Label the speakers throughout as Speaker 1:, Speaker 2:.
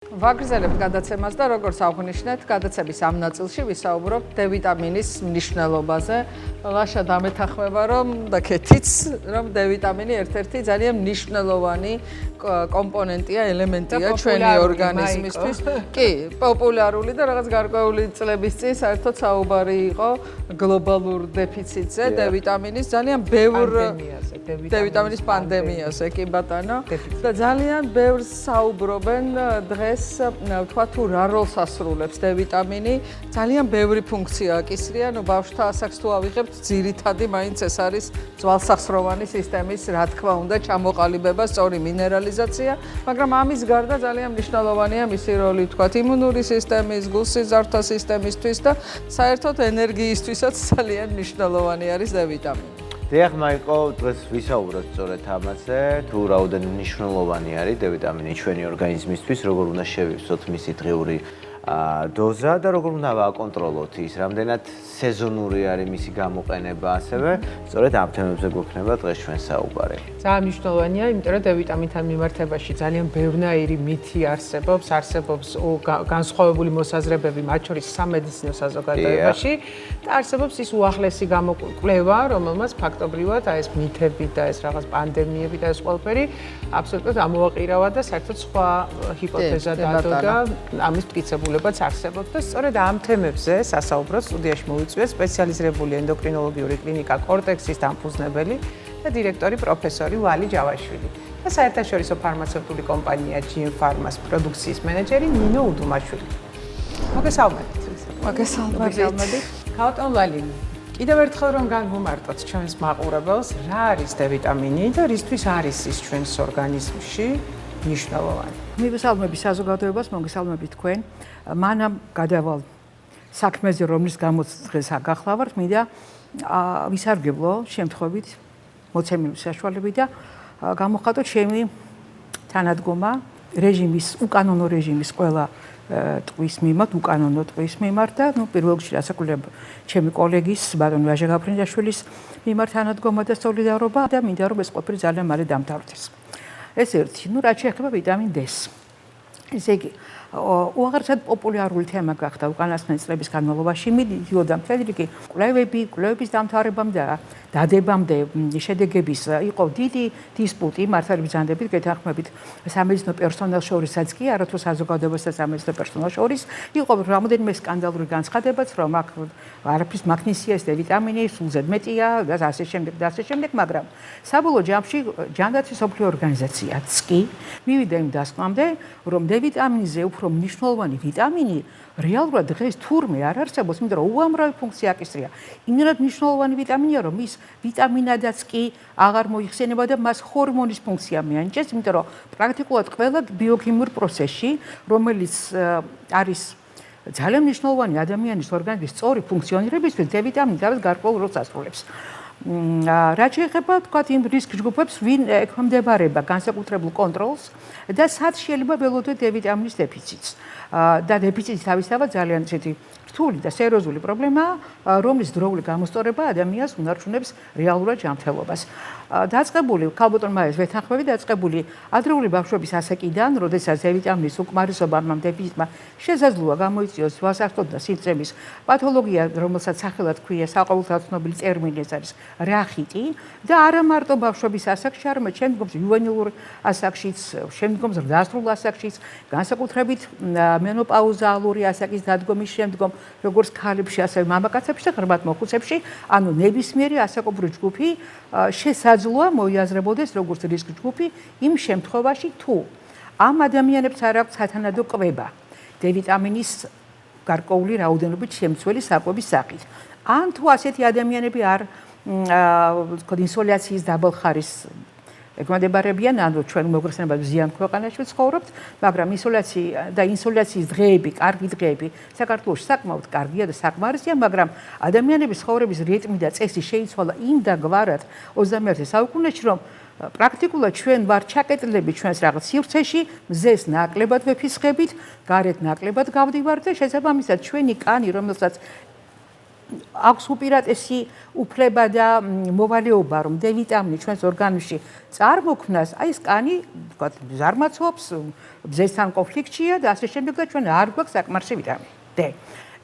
Speaker 1: ვაგრძელებთ გადაცემას და როგორც აღვნიშნეთ, გადაცემის ამ ნაწილში ვისაუბრობთ დ-ვიტამინის მნიშვნელობაზე. ლაშა დამეთანხმება, რომ და კეთიც, რომ დ-ვიტამინი ერთ-ერთი ძალიან მნიშვნელოვანი კომპონენტია, ელემენტია ჩვენი ორგანიზმისთვის. კი, პოპულარული და რაღაც გარკვეული წლების წინ საერთოდ საუბარი იყო გლობალურ დეფიციტზე დ-ვიტამინის, ძალიან ბევრ დ-ვიტამინის პანდემიაზე, კი ბატონო. და ძალიან ბევრს საუბრობენ დღეს ვთქვა თუ რა როლს ასრულებს დ-ვიტამინი, ძალიან ბევრი ფუნქცია აკისრია, ბავშვთა ასაკს თუ ავიღებთ, ძირითადი მაინც ეს არის ძვალსახსროვანი სისტემის, რა თქმა უნდა, ჩამოყალიბება, სწორი მინერალიზაცია, მაგრამ ამის გარდა ძალიან მნიშვნელოვანია მისი როლი, ვთქვათ, იმუნური სისტემის, გულსიზარდთა სისტემისთვის და საერთოდ ენერგიისთვისაც ძალიან მნიშვნელოვანი არის დ-ვიტამინი.
Speaker 2: დიახ, მაიკო, დღეს ვისაუბროთ სწორედ ამაზე, თუ რაოდენ მნიშვნელოვანი არის დ-ვიტამინი ჩვენი ორგანიზმისთვის, როგორ უნდა შევივსოთ მისი დღიური დოზა და როგორ უნდა ვაკონტროლოთ ის, რამდენად სეზონური არის მისი გამოყენება, ასევე სწორედ ამ თემებზე გვექნება დღეს ჩვენ საუბარი.
Speaker 3: ძალიან მნიშვნელოვანია, იმიტომ რომ დ-ვიტამინთან მიმართებაში ძალიან ბევრნაირი მითი არსებობს განსხვავებული მოსაზრებები, მათ შორის სამედიცინო საზოგადოებაში და არსებობს ის უახლესი გამოკვლევა, რომელმაც ფაქტობრივად ეს მითები და ეს რაღაც პანდემიები და ეს ყველაფერი აბსოლუტურად ამოაყირავა და საერთოდ სხვა ჰიპოთეზა დადო და ამის მტკიცებულებაც არსებობს და სწორედ ამ თემებზე სასაუბროდ სტუდიაში მოვიწვია სპეციალიზირებული ენდოკრინოლოგიური კლინიკა კორტექსის დამფუძნებელი და დირექტორი პროფესორი ვალი ჯავაშვილი და საერთაშორისო ფარმაცევტული კომპანია GM Pharma-ს პროდუქციის მენეჯერი ნინო უდუმაშვილი. მოგესალმებით.
Speaker 1: მოგესალმებით.
Speaker 3: ბატონ ვალი, კიდევ ერთხელ რომ განვუმარტოთ ჩვენს მაყურებელს, რა არის დ-ვიტამინი და რისთვის არის ის ჩვენს ორგანიზმში მნიშვნელოვანი.
Speaker 4: მივესალმები საზოგადოებას, მოგესალმებით თქვენ. მანამ გადავალ საქმეზე, რომლის გამოც დღეს აგახლავართ, მინდა ვისარგებლო შემთხვევით მოცემული საშუალებით და გამოხატოთ ჩემი თანადგომა უკანონო რეჟიმის ყველა ტყვის მიმართ, უკანონო ტყვის მიმართ და პირველ რიგში რასაკვირველია ჩემი კოლეგის ბატონ ვაჟა გაფრინდაშვილის მიმართ თანადგომა და სოლიდარობა და მინდა რომ ეს ყოფილი ძალიან მალე დამთავრდეს. ეს ერთი, რაც შეეხება ვიტამინ D-ს. ესე იგი, უაღრესად პოპულარული თემა გახდა უკანასკნელი წლების განმავლობაში, მიდიოდა მთელი რიგი კვლევების დამთავრებამ და დადებამდე შედეგების იყო დიდი დისპუტი მართლების ბრძანდებით, გეთანხმებით სამედიცინო პერსონალს შორისაც კი, არათუ საზოგადოებას და სამედიცინო პერსონალს შორის იყო რამოდენიმე სკანდალური განცხადებაც, რომ აქ არაფრის მაგნისია ეს დ-ვიტამინი, სულზედ მეტია და ასე შემდეგ, მაგრამ საბოლოო ჯამში ჯანდაცვის მსოფლიო ორგანიზაციაც კი მივიდა იმ დასკვნამდე, რომ დ-ვიტამინზე უფრო მნიშვნელოვანი ვიტამინი რეალურად დღეს თურმე არ არსებობს, იმიტომ რომ უამრავი ფუნქცია აკისრია. იმენად მნიშვნელოვანი ვიტამინია, რომ ის ვიტამინადაც კი აღარ მოიხსენება და მას ჰორმონის ფუნქცია მიანიჭებს, იმიტომ რომ პრაქტიკულად ყველა ბიოქიმიურ პროცესში, რომელიც არის ძალიან მნიშვნელოვანი ადამიანის ორგანიზმის სწორი ფუნქციონირებისთვის, დ-ვიტამინი თავის გარკვეულ როლს ასრულებს. რაც შეეხება თქვათ იმ რისკ ჯგუფებს, ვინ ექვემდებარება განსაკუთრებულ კონტროლს და სად შეიძლება ველოდოთ დ-ვიტამინის დეფიციტს. და დეფიციტი თავისთავად ძალიან ისეთი რთული და სერიოზული პრობლემაა, რომლის დროული გამოსწორება ადამიანს უნარჩუნებს რეალურად ჯანმრთელობას. დაწყებული ქალბატონმა ეს ვეთანხმები დაწყებული ადრეული ბავშვობის ასაკიდან, როდესაც დ-ვიტამინის უკმარისობა ამ დეფიციტმა შესაძლოა გამოიწვიოს ძვალსახსროთა და სისწრების პათოლოგია, რომელსაც სახელად ჰქვია საყოველთაოდ ცნობილი ტერმინი ეს არის რახიტი და არა მარტო ბავშვობის ასაკში, არამედ შემდგომში იუვენილურ ასაკშიც, შემდგომ ზრდასრულ ასაკშიც, განსაკუთრებით მენოპაუზალური ასაკის დადგომის შემდგომ, როგორც ქალებში, ასევე მამაკაცებში და ღრმად მოხუცებში, ანუ ნებისმიერი ასაკობრივი ჯგუფი შესაძლოა მოიაზრებოდეს როგორც რისკ ჯგუფი იმ შემთხვევაში, თუ ამ ადამიანებს არ აქვს სათანადო კვება დ-ვიტამინის გარკვეული რაოდენობით შემცველი საკვების სახით. ან თუ ასეთი ადამიანები არ ინსოლაციის დაბალხარის ეკვემდებარებიან, ანუ ჩვენ მოგხსენებათ ზიან ქვეყანაში ცხოვრობთ, მაგრამ ინსოლაციის დღეები, კარგი დღეები საქართველოში საკმაოდ კარგია და საკმარისია, მაგრამ ადამიანების ცხოვრების რიტმი და წესი შეიცვალა იმ და გვარად 21 საუკუნეში, რომ პრაქტიკულად ჩვენ ვარ ჩაკეტილები ჩვენს რაღაც სივრცეში, მზეს ნაკლებად ვეფისხებით, გარეთ ნაკლებად გავდივართ და შესაბამისად ჩვენი კანი, რომელსაც აქვს უპირატესი უფლება და მოვალეობა, რომ დ-ვიტამინი ჩვენს ორგანიზმში წარმოქმნას, აი სკანი, ვთქვათ, ზარმაცობს, მზესთან კონფლიქტშია და ასე შემდეგ და ჩვენ არ გვაქვს საკმარისი ვიტამინი D.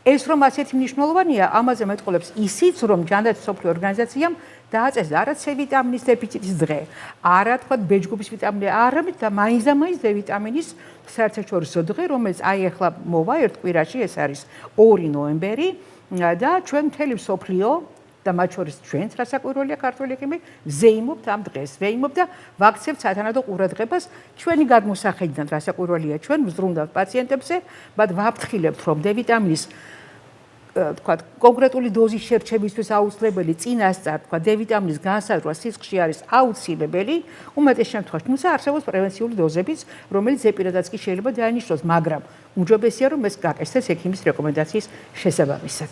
Speaker 4: ეს რომ ასეთი მნიშვნელოვანია, ამაზე მეტყოლებს ისიც, რომ ჯანდაცვის მსოფლიო ორგანიზაციამ დააწესა არა C ვიტამინის დეფიციტის დღე, არა თქვათ B-ჯგუფის ვიტამინი, არამედ და მაინც D ვიტამინის საერთაშორისო დღე, რომელიც აი ახლა მოვა ერთ კვირაში, ეს არის 2 ნოემბერი და ჩვენ მთელი მსოფლიო და მათ შორის ჩვენც რასაკვირველია ქართველი ექიმი ზეიმობთ ამ დღეს, ვეიმობთ და ვაქცევთ სათანადო ყურადღებას ჩვენი გადმოსახედიდან რასაკვირველია ჩვენ ვზრუნავთ პაციენტებზე, მათ ვაფრთხილებთ რომ D ვიტამინის თქვათ კონკრეტული დოზის შერჩებისთვის აუცილებელი წინასწარ თქვათ D ვიტამინის განსაზღვრა სისხლში არის აუცილებელი, უმეტეს შემთხვევაში, თუმცა არსებობს პრევენციული დოზებიც, რომელიც ზეპირადაც კი შეიძლება დაინიშნოს, მაგრამ უმჯობესია რომ ეს გაკეთდეს ექიმის რეკომენდაციის შესაბამისად.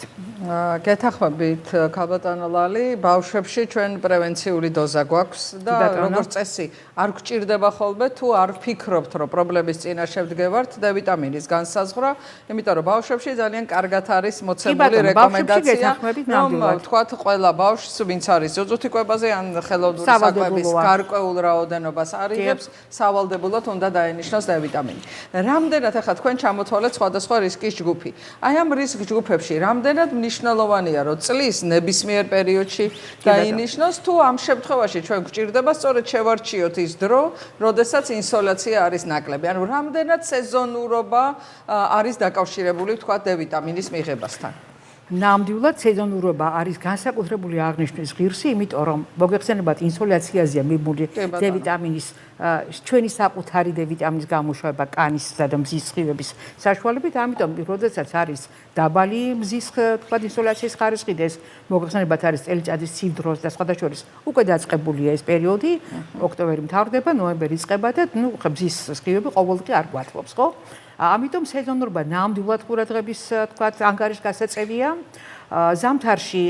Speaker 1: გეთახმებით ქალბატონო ლალი, ბავშვებში ჩვენ პრევენციული დოზა გვაქვს და როგორც წესი, არ გვჭირდება ხოლმე თუ არ ვფიქრობთ, რომ პრობლემის წინაშე ვდგევართ D ვიტამინის განსაზღვრა, იმიტომ რომ ბავშვებში ძალიან კარგად არის მოცემული რეკომენდაცია, რომ თქვათ ყველა ბავშვს, ვინც არის ზოწუთი კვებაზე ან ხელოვნური საკვების გარკვეულ რაოდენობას არიღებს, სავალდებულოდ უნდა დაენიშნოს D ვიტამინი. რამდენად ახლა თქვენ მოთვალეთ სხვადასხვა რისკის ჯგუფი. აი ამ რისკ ჯგუფებში რამდენად მნიშვნელოვანია რომ წლის ნებისმიერ პერიოდში დაინიშნოს თუ ამ შემთხვევაში ჩვენ გვჭირდება სწორედ შევარჩიოთ ის დრო, როდესაც ინსოლაცია არის ნაკლები. ანუ რამდენად სეზონურობა არის დაკავშირებული თქვა D ვიტამინის მიღებასთან.
Speaker 4: ნამდვილად სეზონურობა არის განსაკუთრებული აღნიშვნის ღირსი, იმიტომ რომ მოგეხსენებათ ინსოლაციაზეა მიბმული D ვიტამინის ჩვენი საკუთარი D ვიტამინის გამოშვება კანისა და მზის სხივების საშუალებით, ამიტომ როდესაც არის დაბალი მზის თქვა ინსოლაციის ხარისხი და ეს მოგეხსენებათ არის წელიწადის ცივ დროს და სხვადასხვა უკვე დაწყებულია ეს პერიოდი, ოქტომბერი მთავრდება, ნოემბერი იწყება და მზის სხივები ყოველდღე არ გვათლობს, ხო? ამიტომ სეზონურობა ნამდვილად ყურადღების თქვათ ანგარიშგასაწევია. ზამთარში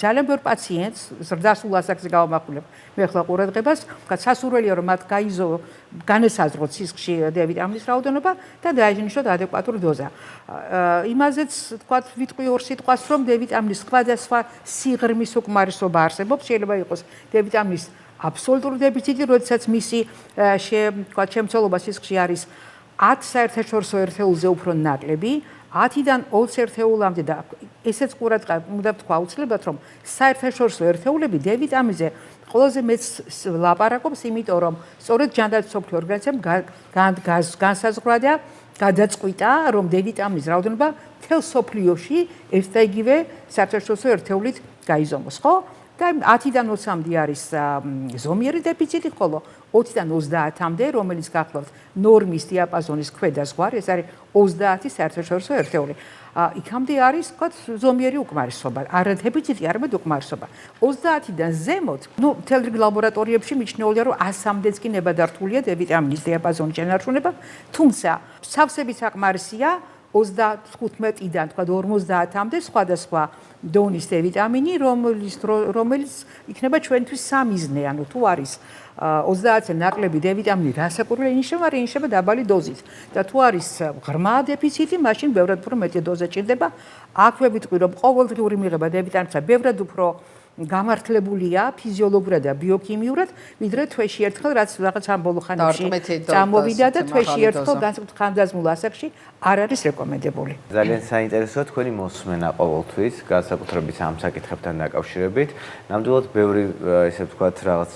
Speaker 4: ძალიან ბევრ პაციენტს ზრდასრულ ასაკზე გავამახვილებ მე ახლა ყურადღებას, თქვათ სასურველია რომ მათ განესაზღვროთ სისხლში D ვიტამინის რაოდენობა და დაინიშნოთ ადეკვატური დოზა. იმაზეც თქვათ ვიტყვი ორ სიტყვას რომ D ვიტამინის სხვადასხვა სიღრმის უკმარისობა არსებობს, შეიძლება იყოს D ვიტამინის აბსოლუტური დეფიციტი, როდესაც მისი თქვათ შემცველობა სისხლში არის 10 საერთაშორისო ერთეულზე უფრო ნაკლები, 10-დან 20 ერთეულამდე და ესეც ყურადღება უნდა ვთქვა აუცილებლად რომ საერთაშორისო ერთეულები D ვიტამინზე ყველაზე მეც ლაპარაკობს, იმიტომ რომ სწორედ ჯანდაცვის მსოფლიო ორგანიზაციამ განსაზღვრა და გადაწყვიტა რომ D ვიტამინის რაოდენობა მთელ მსოფლიოში ერთ და იგივე საერთაშორისო ერთეულით გაიზომოს, ხო? და 10-დან 20-მდე არის ზომიერი დეფიციტი, ხოლო 20-დან 30-მდე, რომელიც გახლავთ ნორმის დიაპაზონის ქვედა ზღვარი, ეს არის 30 საერთაშორისო ერთეული. იქამდე არის, ვთქვათ, ზომიერი უკმარისობა, არა დეფიციტი, არამედ უკმარისობა. 30-დან ზემოთ, მთელ რიგ ლაბორატორიებში მიჩნეულია, რომ 100-მდეც კი ნებადართულია D ვიტამინის დიაპაზონის შენარჩუნება, თუმცა სავსებით საკმარისია 35-დან თქვა 50-მდე სხვადასხვა დონის D ვიტამინი, რომელიც იქნება ჩვენთვის სამიზნე, ანუ თუ არის 30-ზე ნაკლები D ვიტამინი, რასაკვირველია ინიშნება დაბალი დოზით. და თუ არის ღრმა დეფიციტი, მაშინ ბევრად უფრო მეტი დოზა ჭირდება. აქვე ვიტყვი, რომ ყოველდღიური მიღება D ვიტამინისა ბევრად უფრო გამართლებულია ფიზიოლოგიურად და ბიოქიმიურად, ვიდრე თვეში ერთხელ, რაც რაღაც ამ ბოლო ხანებში წამოვიდა და თვეში ერთხელ განსაკუთრებით ხანდაზმულ ასაკში არ არის რეკომენდებული.
Speaker 2: ძალიან საინტერესოა თქვენი მოსმენა ყოველთვის, განსაკუთრებით ამ საკითხებთან დაკავშირებით. ნამდვილად ბევრი ესე ვთქვათ რაღაც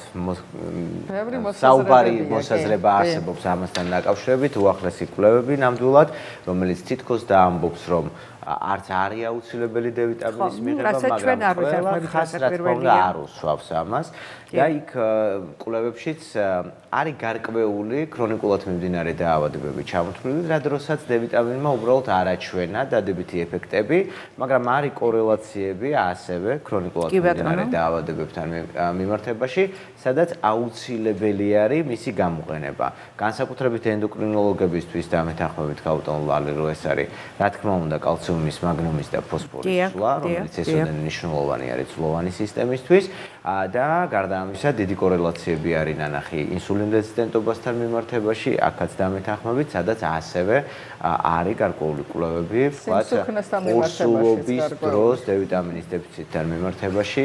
Speaker 2: საუბარი მოსაზრება არსებობს ამასთან დაკავშირებით, უახლესი კვლევები ნამდვილად, რომელიც თითქოს დაამბობს, რომ არც არის აუცილებელი D ვიტამინის მიღება, მაგრამ ყველა არ უსვავს ამას. და იქ კვლევებშიც არის გარკვეული ქრონიკულად მიმდინარე დაავადებები ჩამოთვლილი, რა დროსაც D ვიტამინმა უბრალოდ არ აჩვენა დადებითი ეფექტები, მაგრამ არის კორელაციები ასევე ქრონიკულად მიმდინარე დაავადებებთან მიმართებაში, სადაც აუცილებელი არის მისი გამოყენება. განსაკუთრებით ენდოკრინოლოგებისთვის და მეთანხმებით ქალბატონ ლალი, რომ ეს არის, რა თქმა უნდა, კალციუმ კალციუმის, მაგნიუმის და ფოსფორის სვლა, რომელიც ესოდენ მნიშვნელოვანი არის ცვლოვანი სისტემისთვის და გარდა ამისა დიდი კორელაციები არის ნანახი ინსულინ რეზისტენტობასთან მიმართებაში, აქაც დამეთანხმებით, სადაც ასევე არის გარკვეული კვლევები, ვთქვათ, ორსულობის დროს D ვიტამინის დეფიციტთან მიმართებაში,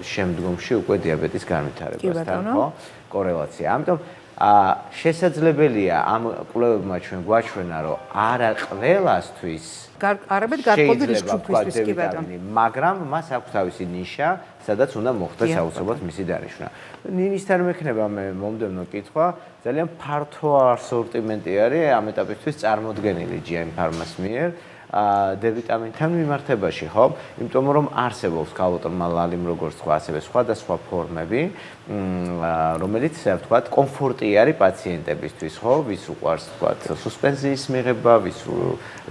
Speaker 2: შემდგომში უკვე დიაბეტის განვითარებასთან, ხო? კორელაცია. ამიტომ შესაძლებელია ამ კვლევებმა ჩვენ გვაჩვენა, რომ არა ყველასთვის
Speaker 4: არაბეთ გარკვეული რისკის კი ბატონო,
Speaker 2: მაგრამ მას აქვს თავისი ნიშა, სადაც უნდა მოხდეს აუცილებლად მისი დანიშვნა. ნინისთან მექნება მე მომდევნო კითხვა, ძალიან ფართო ასორტიმენტი არის ამ ეტაპისთვის წარმოდგენილი GM Pharma-ს მიერ D ვიტამინთან მიმართებაში, ხო? იმიტომ რომ არსებობს ქალოტრმალალიმ როგორც თქვა, ასევე სხვადასხვა ფორმები, რომელიც ვთქვათ, კომფორტი არის პაციენტებისთვის, ხო? ვის უყვარს ვთქვათ, სუსპენზიის მიღება,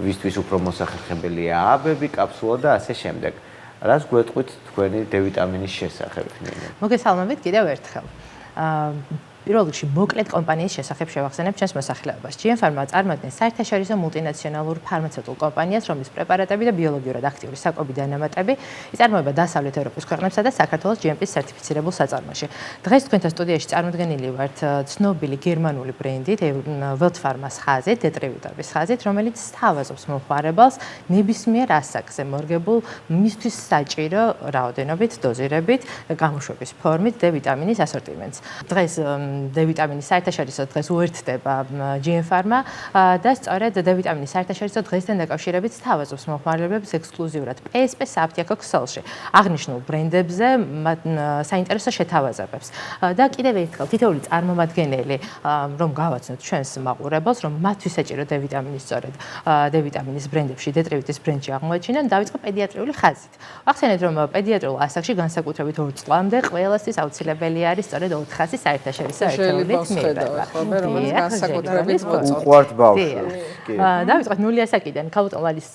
Speaker 2: ვისთვის უფრო მოსახერხებელია აბები, კაფსულა და ასე შემდეგ. რას გვეტყვით თქვენი D ვიტამინის შესახებ?
Speaker 5: მოგესალმებით კიდევ ერთხელ. პირველ რიგში მოკლედ კომპანიის შესახებ შევახსენებ ჩვენს მოსახლეობას. GM Pharma წარმოადგენს საერთაშორისო მულტინაციონალურ ფარმაცევტულ კომპანიას, რომლის პრეპარატები და ბიოლოგიურად აქტიური საკვები დანამატები იწარმოება დასავლეთ ევროპის ქვეყნებსა და საქართველოს GMP-ს სერტიფიცირებულ საწარმოში. დღეს თქვენთან სტუდიაში წარმოდგენილი ვართ ცნობილი გერმანული ბრენდით Welt Pharma-ს ხაზით, დეტრევიტების ხაზით, რომელიც სთავაზობს მომხმარებელს ნებისმიერ ასაკზე მორგებულ მისთვის საჭირო რაოდენობით, დოზირებით, გამოშვების ფორმით D ვიტამინის ასორტიმენტს. დღეს D ვიტამინის საერთაშორისო დღეს უერთდება GM Pharma და სწორედ D ვიტამინის საერთაშორისო დღესთან დაკავშირებით სთავაზობს მომხმარებელებს ექსკლუზიურად PSP საფთიაქო ქსელში აღნიშნულ ბრენდებზე საინტერესო შეთავაზებებს. და კიდევ ერთხელ თითოეული წარმომადგენელი რომ გავაცნოთ ჩვენს მაყურებელს, რომ მათთვის საჭირო D ვიტამინის სწორედ D ვიტამინის ბრენდებში, დეტრევიტის ბრენდში აღმოაჩინონ, დავიწყო პედიატრიული ხაზით. ვახსენეთ, რომ პედიატრიულ ასაკში განსაკუთრებით 2 წლამდე ყველასთვის აუცილებელი არის სწორედ 400 საერთაშორისო ერთეულით მიღება.
Speaker 1: რომელიც განსაკუთრებით
Speaker 2: უყვართ ბავშვებს.
Speaker 5: დავიწყოთ ნული ასაკიდან ქალოტრმალის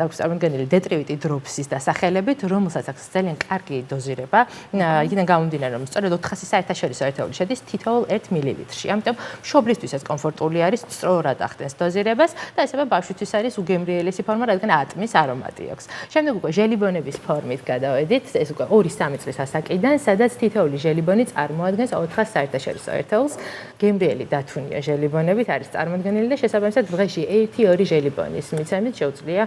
Speaker 5: აქვს წარმოდგენილი დეტრევიტი დროპსის დასახელებით, რომელსაც აქვს ძალიან კარგი დოზირება. იქიდან გამომდინარე, რომ სწორედ 400 საერთაშორისო ერთეული შედის თითოეულ 1 მილilitrში. ამიტომ მშობლისთვისაც კომფორტული არის, სწორად ახდენს დოზირებას და ასევე ბავშვისთვის არის უგემრიელესი ფორმა, რადგან ატმის არომატი აქვს. შემდეგ უკვე ჟელიბონების ფორმით გადავედით, ეს უკვე 2-3 წლის ასაკიდან, სადაც თითოეული ჟელიბონი წარმოადგენს 400 საერთაშორისო ერთეულს. გემრიელი დათუნია ჟელიბონებით არის წარმოდგენილი და შესაბამისად დღეში 1-2 ჟელიბონის მიცემით შეუძლია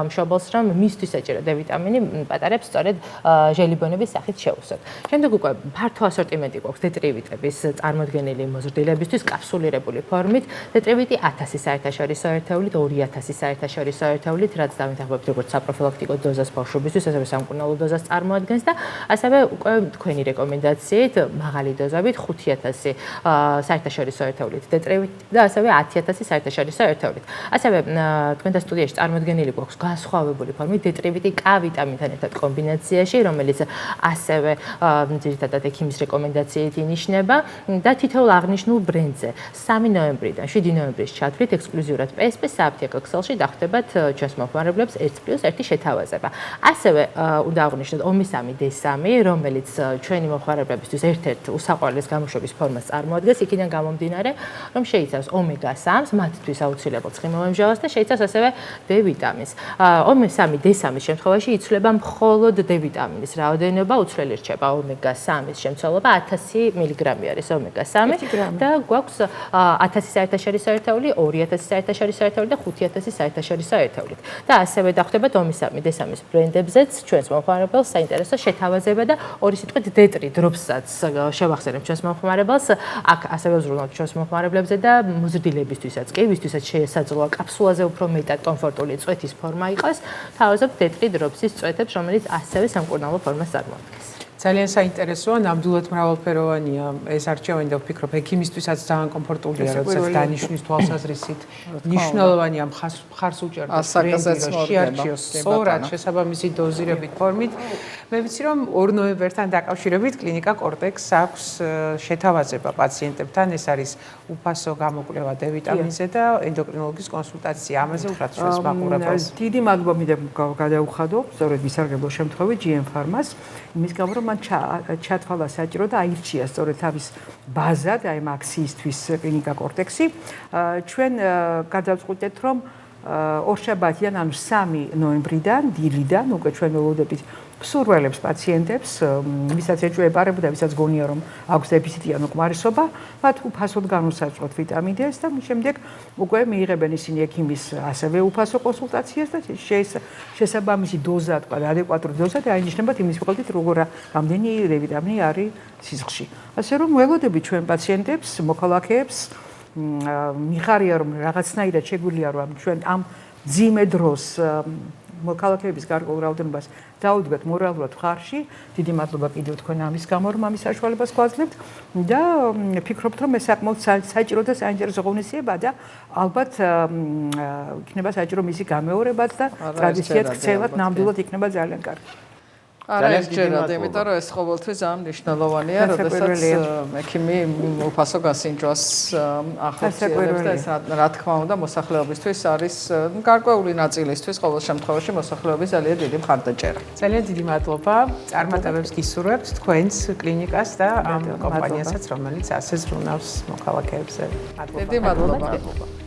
Speaker 5: მშობელს, რომ მისთვის საჭირო D ვიტამინი პატარებს სწორედ ჟელიბონების სახით შეუშვათ. შემდეგ უკვე ფართო ასორტიმენტი გვაქვს დეტრევიტების წარმოდგენილი მოზრდილებისთვის კაფსულირებული ფორმით. დეტრევიტი 1000 საერთაშორისო ერთეულით, 2000 საერთაშორისო ერთეულით, რაც დამეთანხმებით როგორც საპროფილაქტიკო დოზას ბავშვებისთვის, ასევე სამკურნალო დოზას წარმოადგენს და ასევე უკვე თქვენი რეკომენდაციით მაღალი დოზებით 5000 საერთაშორისო ერთეულით დეტრევიტი და ასევე 10000 საერთაშორისო ერთეულით. ასევე თქვენთან სტუდიაში წარმოდგენილი გვაქვს განსხვავებული ფორმით დეტრევიტი K ვიტამინთან ერთად კომბინაციაში, რომელიც ასევე ძირითადად ექიმის რეკომენდაციით ინიშნება და თითოეულ აღნიშნულ ბრენდზე 3 ნოემბრიდან 7 ნოემბრის ჩათვლით ექსკლუზიურად PSP საფთიაქო ქსელში დახვდებათ ჩვენს მომხმარებლებს 1+1 შეთავაზება. ასევე უნდა აღვნიშნოთ ომე-3 D3, რომელიც ჩვენი მომხმარებლებისთვის ერთ-ერთ უსაყვარლეს გამოშვების ფორმას წარმოადგენს, იქიდან გამომდინარე, რომ შეიცავს ომეგა-3-ს, მათთვის აუცილებელ ცხიმოვამჟავას და შეიცავს ასევე D ვიტამინს. ომე-3 D3-ის შემთხვევაში იცვლება მხოლოდ D ვიტამინის რაოდენობა, უცვლელი რჩება ომეგა-3-ის შემცველობა 1000 მგ არის ომეგა-3 და გვაქვს 1000 საერთაშორისო ერთეული, 2000 საერთაშორისო ერთეული და 5000 საერთაშორისო ერთეულით. და ასევე დახვდებათ ომე-3 D3-ის ბრენდებზეც ჩვენს მომხმარებელს საინტერესო შეთავაზება და ორი სიტყვით D3 დროპსაც შევახსენებ ჩვენს მომხმარებელს. აქ ასევე ვზრუნავთ ჩვენს მომხმარებლებზე და მოზრდილებისთვისაც კი, ვისთვისაც შესაძლოა კაფსულაზე უფრო მეტად კომფორტული წვეთის ფორმა იყოს, თავაზობ D3 დროპსის წვეთებს, რომელიც ასევე სამკურნალო ფორმას წარმოადგენს.
Speaker 3: ძალიან საინტერესოა, ნამდვილად მრავალფეროვანია ეს არჩევანი და ვფიქრობ, ექიმისთვისაც ძალიან კომფორტულია, როდესაც დანიშვნის თვალსაზრისით მნიშვნელოვანია მხარს უჭერდეს ბრენდი, რომ შეარჩიოს სწორად შესაბამისი დოზირებით ფორმით. მე ვიცი, რომ 2 ნოემბერთან დაკავშირებით კლინიკა კორტექს აქვს შეთავაზება პაციენტებთან, ეს არის უფასო გამოკვლევა D ვიტამინზე და ენდოკრინოლოგის კონსულტაცია. ამაზე უთხრათ ჩვენს მაყურებელს.
Speaker 4: დიდი მადლობა მინდა გადაუხადო, სწორედ ვისარგებლო შემთხვევით GM Pharma-ს, იმის გამო რომ მან ჩათვალა საჭირო და აირჩია სწორედ თავის ბაზად, აი ამ აქციისთვის კლინიკა კორტექსი. ჩვენ გადავწყვიტეთ, რომ ორშაბათიდან, ანუ 3 ნოემბრიდან, დილიდან უკვე ჩვენ ველოდებით მსურველებს პაციენტებს, ვისაც ეჭვებარებოდა, ვისაც გონია რომ აქვს დეფიციტი ან უკმარისობა, მათ უფასოდ განუსაზღვროთ ვიტამინ D-ს და შემდეგ უკვე მიიღებენ ისინი ექიმის ასევე უფასო კონსულტაციას და შესაბამისი დოზა, თქვა, ადეკვატური დოზა და აინიშნებათ იმის მიხედვით, როგორ რამდენი D ვიტამინი არის სისხლში. ასე რომ ველოდებით ჩვენ პაციენტებს, მოქალაქეებს მიხარია რომ რაღაცნაირად შეგვიძლია რომ ჩვენ ამ ძიმე დროს მოქალაქეების გარკვეულ რაოდენობას დაუდგათ მორალურად მხარში. დიდი მადლობა კიდევ თქვენ ამის გამო რომ ამის საშუალებას გვაძლევთ და ვფიქრობთ რომ ეს საკმაოდ საჭირო და საინტერესო ღონისძიებაა და ალბათ იქნება საჭირო მისი გამეორებაც და ტრადიციად ქცევად ნამდვილად იქნება ძალიან კარგი.
Speaker 1: არა ესჯერად, იმიტომ რომ ეს ყოველთვის ამ მნიშვნელოვანია, როდესაც ექიმი უფასო გასინჯვას ახორციელებს და ეს რა თქმა უნდა მოსახლეობისთვის არის გარკვეული ნაწილისთვის ყოველ შემთხვევაში მოსახლეობის ძალიან დიდი მხარდაჭერა.
Speaker 3: ძალიან დიდი მადლობა. წარმატებებს გისურვებთ თქვენს კლინიკას და ამ კომპანიასაც, რომელიც ასე ზრუნავს მოქალაქეებზე.
Speaker 1: დიდი მადლობა.